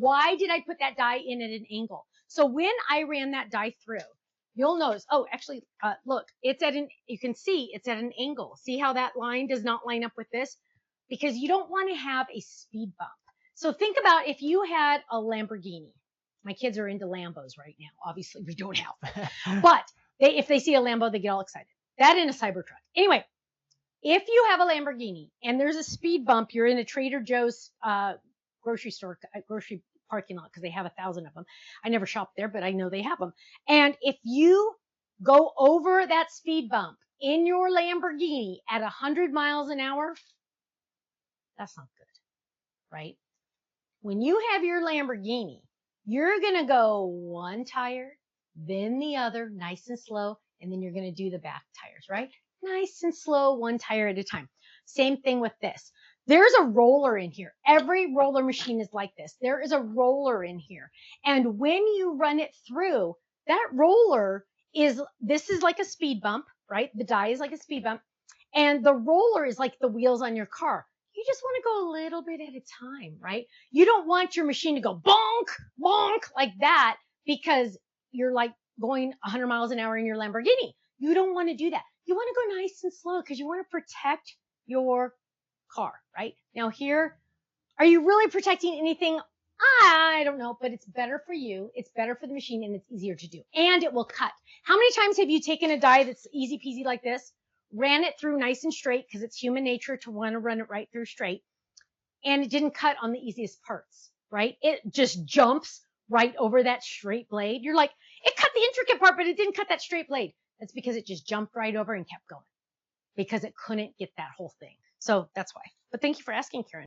Why did I put that die in at an angle? So when I ran that die through, you'll notice, oh, actually, look, you can see it's at an angle. See how that line does not line up with this? Because you don't want to have a speed bump. So think about if you had a Lamborghini. My kids are into Lambos right now. Obviously, we don't have them. But if they see a Lambo, they get all excited. That in a Cybertruck. Anyway, if you have a Lamborghini and there's a speed bump, you're in a Trader Joe's grocery parking lot because they have 1,000 of them. I never shop there, but I know they have them. And if you go over that speed bump in your Lamborghini at 100 miles an hour, that's not good, right? When you have your Lamborghini, you're going to go one tire, then the other, nice and slow, and then you're going to do the back tires, right? Nice and slow, one tire at a time. Same thing with this. There's a roller in here. Every roller machine is like this. There is a roller in here. And when you run it through, that roller this is like a speed bump, right? The die is like a speed bump. And the roller is like the wheels on your car. You just want to go a little bit at a time, right? You don't want your machine to go bonk, bonk like that because you're like going 100 miles an hour in your Lamborghini. You don't want to do that. You want to go nice and slow because you want to protect your car, right? Now here, are you really protecting anything? I don't know, but it's better for you. It's better for the machine and it's easier to do. And it will cut. How many times have you taken a die that's easy peasy like this, ran it through nice and straight because it's human nature to want to run it right through straight, and it didn't cut on the easiest parts, right? It just jumps right over that straight blade. You're like, it cut the intricate part, but it didn't cut that straight blade. That's because it just jumped right over and kept going because it couldn't get that whole thing. So that's why. But thank you for asking, Karen.